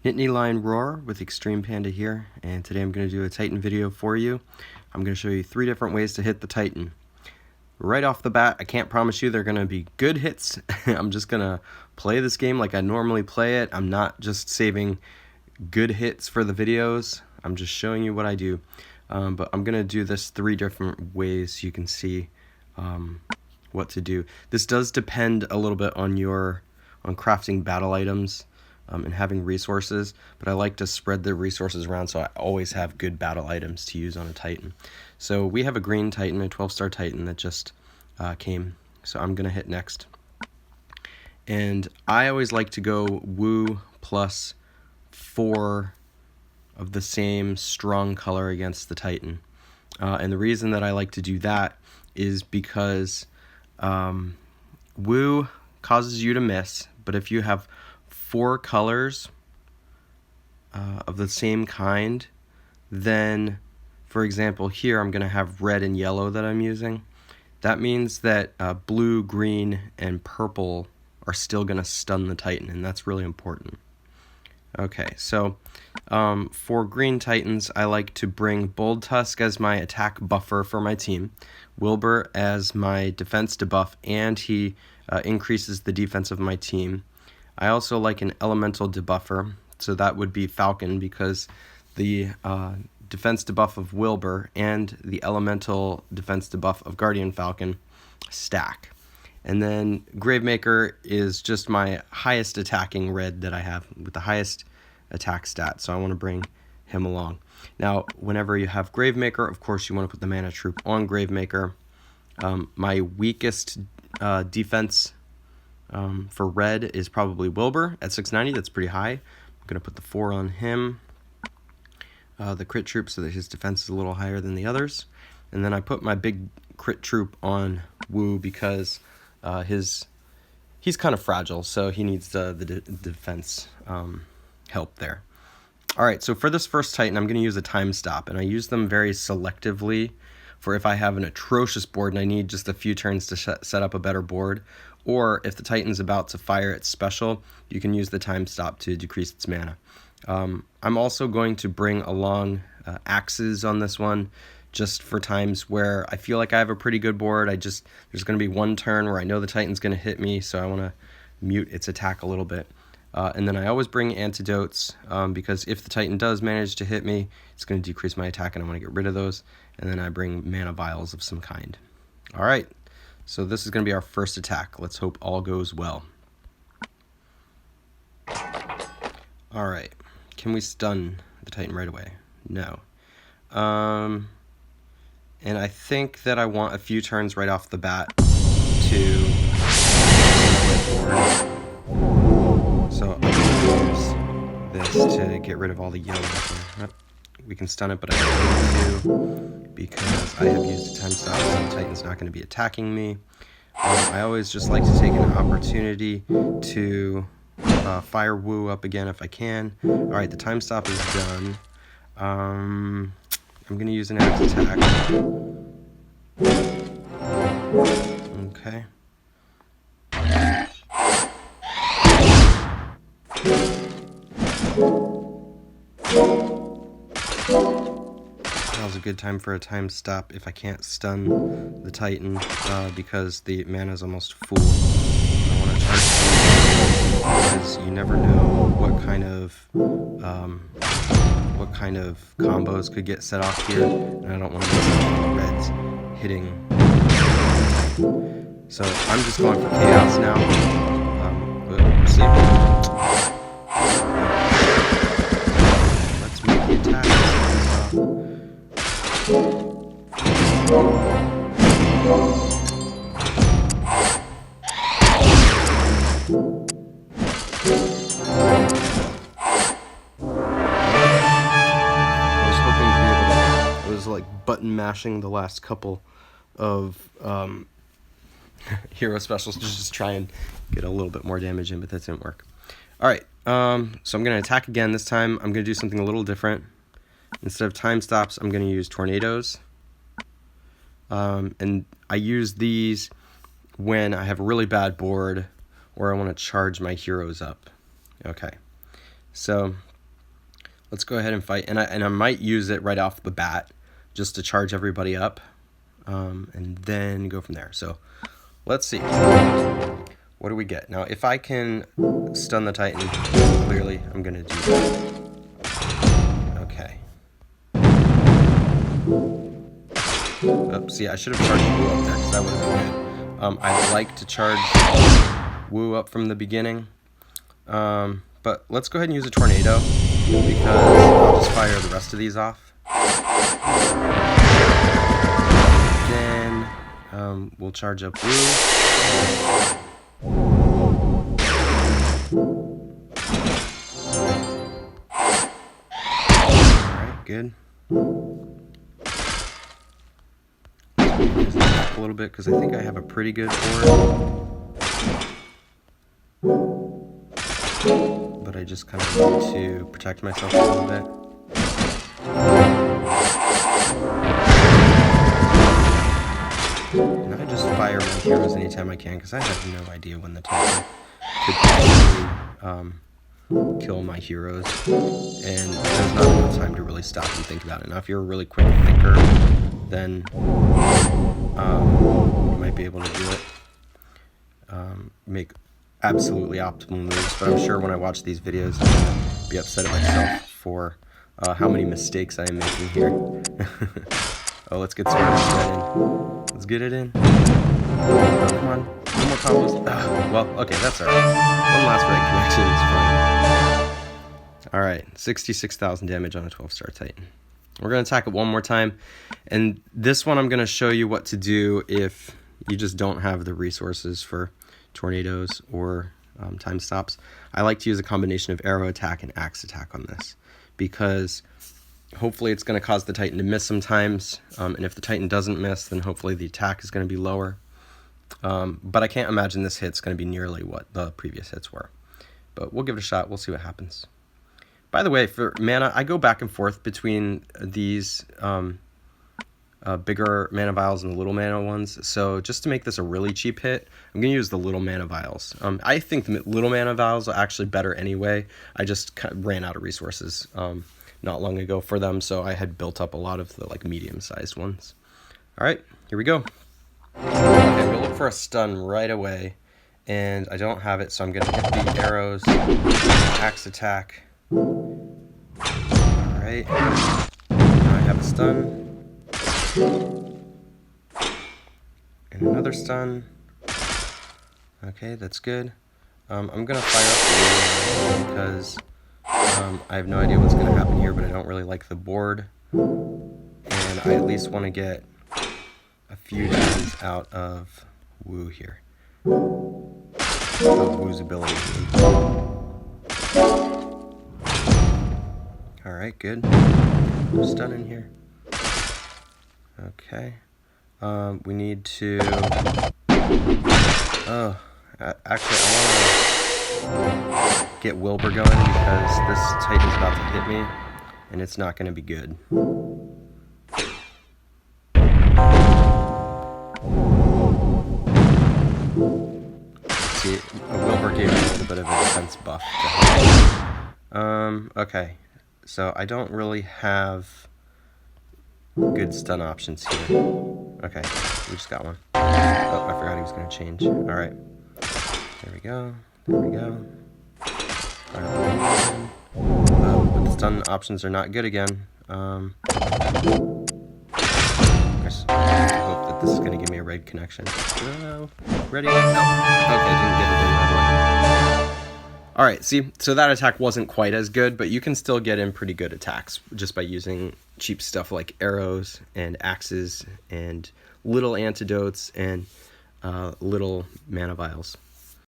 Nittany Lion Roar with Extreme Panda here, and today I'm going to do a Titan video for you. I'm going to show you 3 different ways to hit the Titan. Right off the bat, I can't promise you they're going to be good hits. I'm just going to play this game like I normally play it. I'm not just saving good hits for the videos. I'm just showing you what I do. But I'm going to do this 3 different ways so you can see what to do. This does depend a little bit on crafting battle items. And having resources, but I like to spread the resources around so I always have good battle items to use on a Titan. So we have a green Titan, a 12-star Titan that just came, so I'm going to hit next. And I always like to go Wu plus 4 of the same strong color against the Titan. And the reason that I like to do that is because Wu causes you to miss, but if you have 4 colors of the same kind, then for example here I'm going to have red and yellow that I'm using. That means that blue, green, and purple are still going to stun the Titan, and that's really important. Okay, so for green Titans, I like to bring Bold Tusk as my attack buffer for my team, Wilbur as my defense debuff, and he increases the defense of my team. I also like an elemental debuffer, so that would be Falcon, because the defense debuff of Wilbur and the elemental defense debuff of Guardian Falcon stack. And then Gravemaker is just my highest attacking red that I have with the highest attack stat, so I want to bring him along. Now, whenever you have Gravemaker, of course you want to put the Mana Troop on Gravemaker. My weakest defense for red is probably Wilbur at 690. That's pretty high. I'm going to put the 4 on him, the crit troop, so that his defense is a little higher than the others. And then I put my big crit troop on Wu because he's kind of fragile, so he needs the defense help there. Alright, so for this first Titan, I'm going to use a time stop, and I use them very selectively for if I have an atrocious board and I need just a few turns to set up a better board, or if the Titan's about to fire its special, you can use the time stop to decrease its mana. I'm also going to bring along axes on this one, just for times where I feel like I have a pretty good board. There's going to be one turn where I know the Titan's going to hit me, so I want to mute its attack a little bit. And then I always bring antidotes, because if the Titan does manage to hit me, it's going to decrease my attack, and I want to get rid of those. And then I bring mana vials of some kind. Alright, so this is going to be our first attack. Let's hope all goes well. Alright, can we stun the Titan right away? No. And I think that I want a few turns right off the bat to... So I'm going to use this to get rid of all the yellow. We can stun it, but I don't need to because I have used a time stop, so the Titan's not going to be attacking me. I always just like to take an opportunity to fire Wu up again if I can. Alright, the time stop is done. I'm going to use an axe attack. Okay. Now's a good time for a time stop if I can't stun the Titan, because the mana is almost full. I want to charge because you never know what kind of combos could get set off here, and I don't want to get reds hitting. So I'm just going for chaos now. But we'll see. Let's make the attack. Like button mashing the last couple of hero specials to just try and get a little bit more damage in, but that didn't work. Alright, so I'm going to attack again. This time I'm going to do something a little different. Instead of time stops, I'm going to use tornadoes. And I use these when I have a really bad board or I want to charge my heroes up. Okay, so let's go ahead and fight. And I might use it right off the bat just to charge everybody up, and then go from there. So let's see. What do we get? Now, if I can stun the Titan, clearly I'm going to do that. Okay. Oops, yeah, I should have charged Wu up there because that would have been good. I like to charge Wu up from the beginning. But let's go ahead and use a tornado because I'll just fire the rest of these off. Then we'll charge up Wu. Alright, good. Just attack a little bit because I think I have a pretty good board. But I just kind of need to protect myself a little bit. And I just fire my heroes anytime I can because I have no idea when the Titan could possibly kill my heroes. And there's not enough time to really stop and think about it. Now, if you're a really quick thinker, then you might be able to do it. Make absolutely optimal moves, but I'm sure when I watch these videos I'm going to be upset at myself for how many mistakes I am making here. Oh, let's get started. Let's get it in. Oh, come on. No more combos. Well, okay, that's alright. One last red connection is fine. Alright, 66,000 damage on a 12-star Titan. We're going to attack it one more time, and this one I'm going to show you what to do if you just don't have the resources for tornadoes or time stops. I like to use a combination of arrow attack and axe attack on this because hopefully it's going to cause the Titan to miss sometimes, and if the Titan doesn't miss, then hopefully the attack is going to be lower. But I can't imagine this hit's going to be nearly what the previous hits were. But we'll give it a shot. We'll see what happens. By the way, for mana, I go back and forth between these bigger mana vials and the little mana ones. So just to make this a really cheap hit, I'm going to use the little mana vials. I think the little mana vials are actually better anyway. I just kind of ran out of resources not long ago for them, so I had built up a lot of the like medium-sized ones. All right, here we go. Okay, I'm going to look for a stun right away, and I don't have it, so I'm going to hit the arrows, axe attack. Alright, now I have a stun. And another stun. Okay, that's good. I'm going to fire up the because I have no idea what's going to happen here, but I don't really like the board. And I at least want to get a few damage out of Wu here. Of Wu's ability. Alright, good. No stun in here. Okay. We need to... Oh, actually, I want to get Wilbur going because this Titan's about to hit me, and it's not going to be good. See, Wilbur gave me a little bit of a defense buff. Okay. So I don't really have good stun options here. Okay, we just got one. Oh, I forgot he was going to change. Alright. There we go. There we go. Alright. But the stun options are not good again. I just have to hope that this is going to give me a red connection. Ready? No. Okay, didn't get it in that way. Alright, see, so that attack wasn't quite as good, but you can still get in pretty good attacks just by using cheap stuff like arrows and axes and little antidotes and little mana vials.